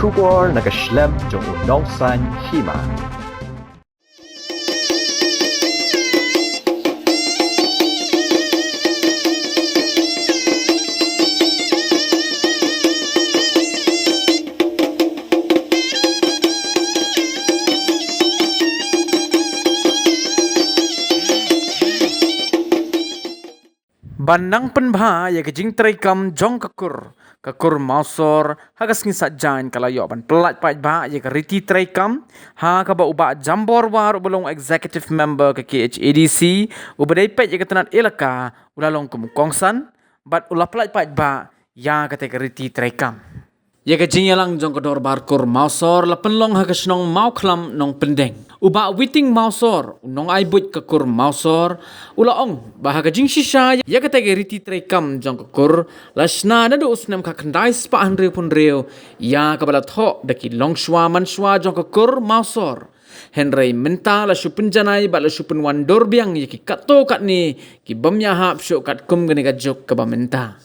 Shubor nagaslem jong unongsan hima. Banang penbha ya kejing traikam jong kakur mausor hagas ngisat jain kalayo ban pelat pait ba ya riti traikam ha ka ba uba jambor war belong executive member ke KHADC ubadai pet ya ketenat elaka ulalong kongsan bat ulah pelat pait ba ya kate riti traikam ya kejing yalang jong kedor barkur mausor la penlong hagas nong mau klam nong pendeng uba witing mausor nong aibut kakur mausor ulaong bahaga jing shisha ya kata riti traikam jong kakur lasna na do usnam ka kandai spa andre pun reo ya kabala tho daki longshwa manshwa jong kakur mausor Henry menta la supun janai ba la supun wandor biang ya ki kato kat ni ki bamya hap syo kat kum gani ka jok ka ba menta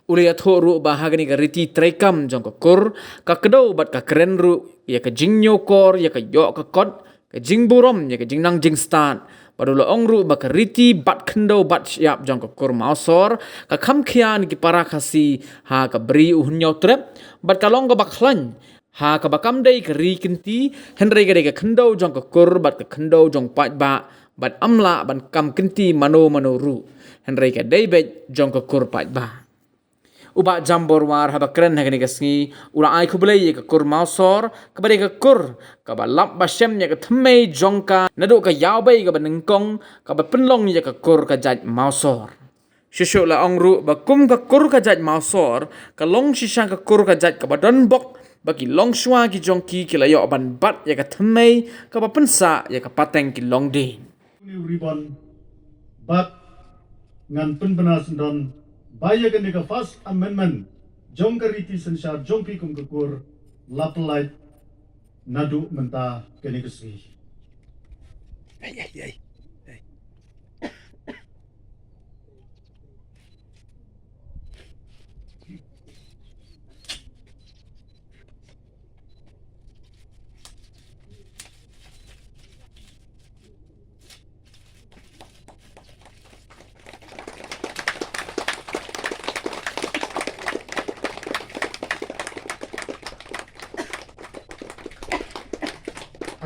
Ulia thoru bahaga ni riti traikam jong kakur ka kedo bat ka keren ru ya ka jing nyokor ya ka yo ka kot ka jing burom ya ka jing nang jing start padula ongru ba ka riti bat khendo bat siap jong kakur mausor ka kham khian ki para khasi ha ka bri uhnyo trep bat ka long ka bakhlan ha ka bakam dei ka ri kinti henry ka dei ka khendo jong kakur bat ka khendo jong pat ba bat amla ban kam kinti mano ru henry ka dei bet jong kakur pat ba uba jambor war haba keren hagani gasngi ura ai khubulai ka kur mausor ka bari ka kur ka ba lap ba shem ya ka thmei jongka nadu ka yaw bai ka ba ningkong ka ba penlong ya ka kur ka jat mausor shisho la ongru ba kum ka kur ka jat mausor ka long shisha ka kur ka jat ka ba don bok bagi long shwa ki jongki ki la yo ban bat ya ka thmei ka ba pensa ya ka pateng ki long din Ribon bat ngan penbena sendon Baya kan ka First Amendment jong kariti sensar jong pi kum kukur lapelait nadu menta kini kesri.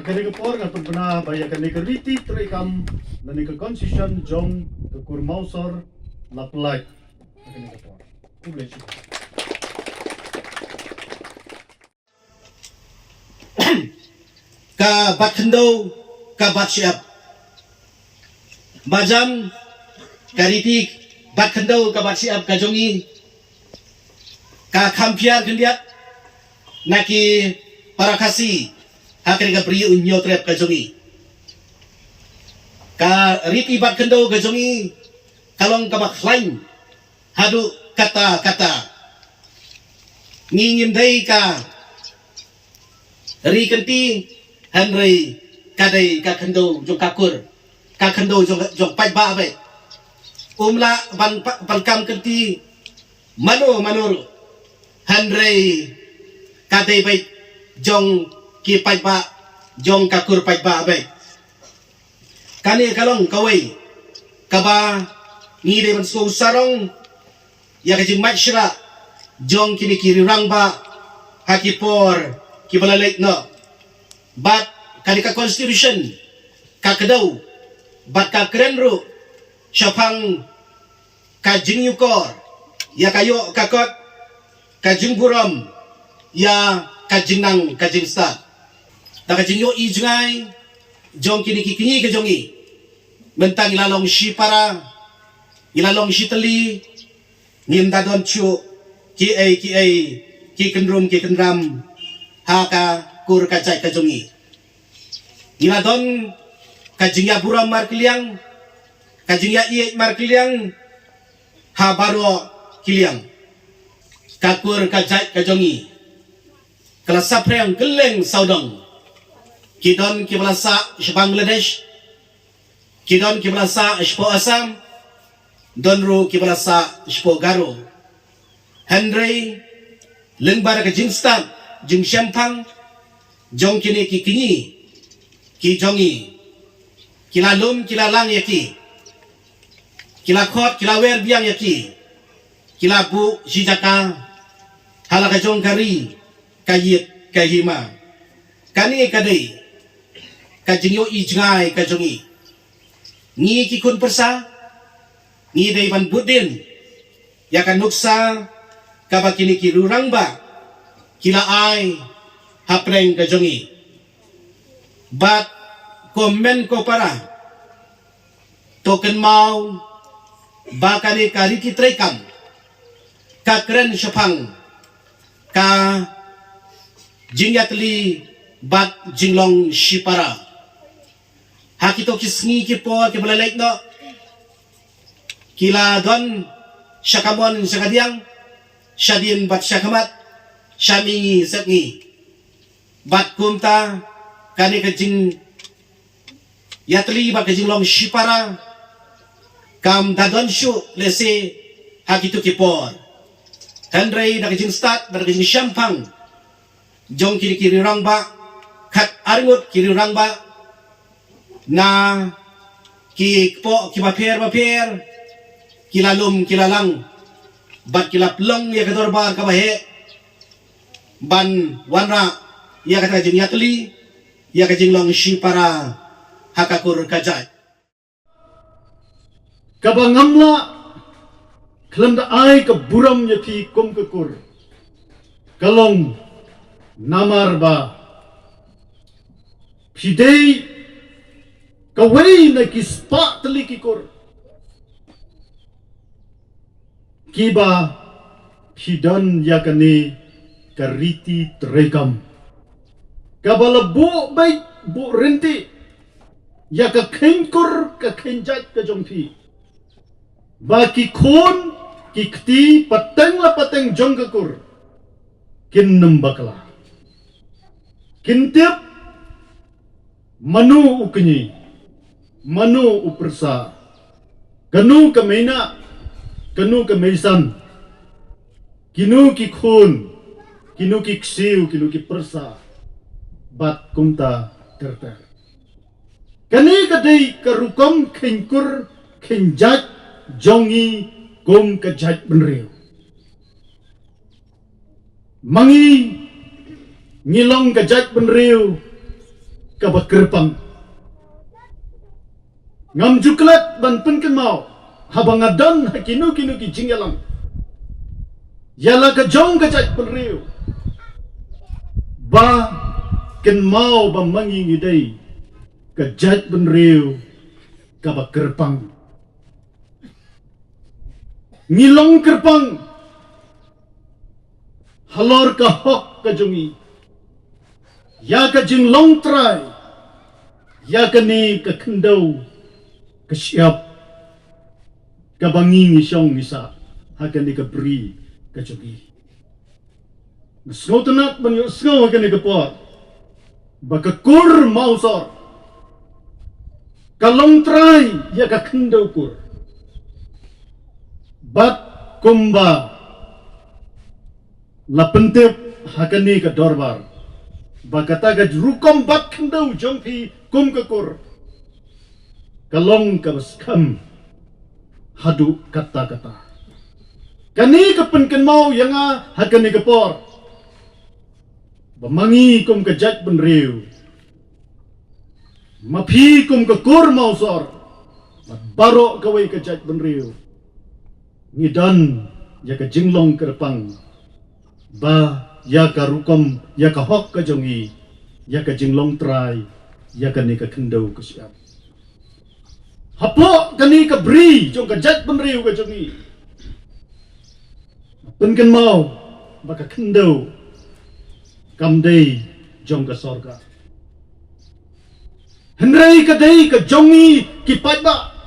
Kani ka por nga pagpana baya kani ka riti traikam nani ka constitution jong ka kurmausor lapelait kani ka por. Publish. Ka bat khendo ka bat siap majam kariti bat khendo ka bat siap ka jongi ka khampiar kendiat naki para kasi hakri ka pri unyo trep ka jongi ka riti bat khendo ka jongi kalong ka bakhlain hadu kata ngingim dai ka ri kenti Henry kadai ka khendo jong kakur ka khendo jong pai ba be umla ban kam kenti manur Henry kadai bai jong ki pai ba jong kakur pai ba be kani kalong kawai kaba ni de ban so sarong ya ka jing machra jong kini kiri rang ba hakipor ki balalait no bat kani ka constitution ka kedaw bat ka krenru syapang ka jingyukor ya kayo kakot ka jingburam ya ka jingnang ka jingsta ta ka jingyo ijngai jong kini kikini ka jongi mentang ilalong shi para ilalong shi tali ngimda don chu ki kendram ha ka kur kacai kajongi ila don kajingya buram markiliang kajingya iek markiliang ha baro kiliang kakur kacai kajongi kelas sapreng keleng saudong kidon kibalasa Bangladesh kidon kibalasa Ispo Assam donru kibalasa Ispo Garo Henry lengbar ke Jingstan jung syampang jong kini ki kingi ki jongi kila lum kila lang yaki kila khot kila wer biang yaki kila bu jijaka halaka jong kari kayit kahima kani kadai kajingyo ijngai kajongi ngi ki kun persa ngi dai ban budin ya kan nuksa kabakini ki rurang ba kila ai hapreng kajongi bat komen ko para token mau bakani kari ki trekam ka kren syapang ka jingyatli bat jinglong shipara hakito kisngi ki po ki balalait no kila don syakamon sakadiang syadin bat syakamat syami setngi bat kumta kani kajing yatli bat kajinglong shipara kam dadon shu lese hakito ki por Henry da kajing start da kajing syampang jong kiri-kiri rang ba kat aringut kiri rang ba na ki po ki baper kilalum kilalang bat kilap long ya kador ba ka bahe ban wanra ya kata jing yatli ya kajing long shi para hakakur kajai Kabangamla kelam da ai ke buram yapi kum kekur kalong namar ba pidei kawai na kispa telikikur kiba pidan yakani kariti trekam kabala bu baik bu renti ya ka kengkur ka kenjat ka jongpi baki kon kikti pateng la pateng jong kekur kin nembakla kintip manu ukni manu upersa kanu kamena kanu kameisan kinu ki khun kinu ki ksiu kinu ki persa bat kumta terter kani kadai karukom kengkur kenjat jongi kum kejat benriu mangi ngilong kejat benriu kabakerpang ngam juklat ban penken mau habang adan hakinu kinu ki jingyalang yala ka jong kejat benriu ba ken mau ba mangi ngidai kejat benriu kabakerpang ngilong kerpang halor ka hok ka jungi ya ka jinglong trai ya ka ni ka kendau ka siap ka bangi ngisong ngisa ha ka ni ka bri ka jungi nasnotanat banyo sngo ka ni ka pot baka kur mausor ka long trai ya ka kendau kur bat kumba la pentip hakani ka dorbar bakata ga rukom bat kendau jongpi kum kekur kalong ka baskam hadu kata-kata kani ka penken mau yanga hakani ka por bamangi kum ka jat benriu mapi kum ka kur mausor baro kawai ka jat benriu ngidan ya ka jinglong kerpang ba ya ka rukom ya ka hok ka jongi ya ka jinglong trai ya ka ni ka kendau ka siap hapo ka ni ka bri jong ka jat benriu ka jongi penken mau ba ka kendau kamdei jong ka sorga henrei ka dei ka jongi ki ba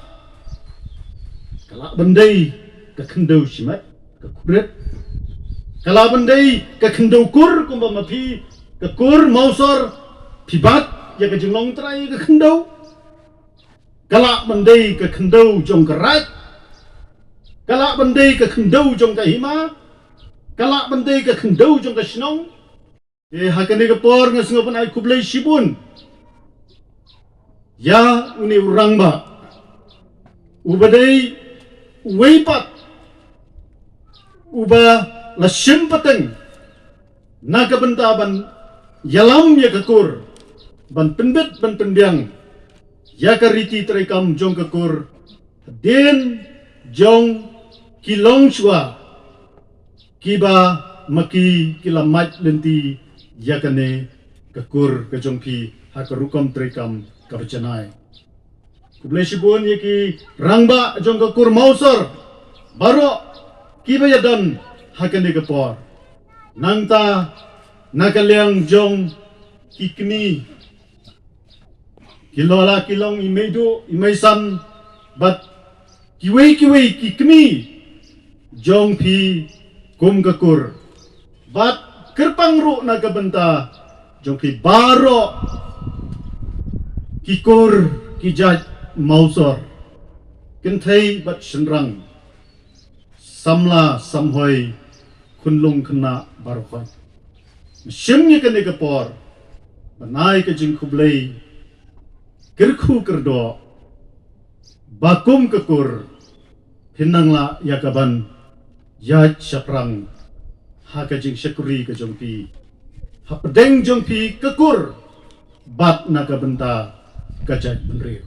kala bendei ka kendau simat ka kuret kala bandai ka kendau kur kumba mapi ka kur mausor pibat ya ka jinglong trai ka kendau kala bandai ka kendau jong kerat kala bandai ka kendau jong ka hima kala bandai ka kendau jong ka sinong Hakane kapor nga singapan ay kublay sibun. Ya uni urang ba. Ubadai weipat. Uba la simpateng. Nakabantaban yalam ya kakur. Ban penbet ban penbiang. Ya kariti traikam jong kakur. Den jong kilong shua. Kiba maki kilamat lenti yakane kakur kajongki hakarukam traikam kabacanai. Kublai sibun yaki rangba jong kakur mausor. Baro kiba yadan hakane kapor. Nangta nakaliang jong kikni. Kilola kilong imeido imaisan bat kiwei kikni jong pi kum kakur. Bat kerpang ru nakabenta jong pi baro kikur kijat mausor. Kentai bat senrang samla samhoi kunlung kena barokot. Mesyemnya kene kapor banai ke jing kublai gerku kerdo bakum kekur hinangla yakaban yaj syaprang hakajing syakuri ke jongpi hapedeng jongpi kekur bat nakabenta kajat benriu.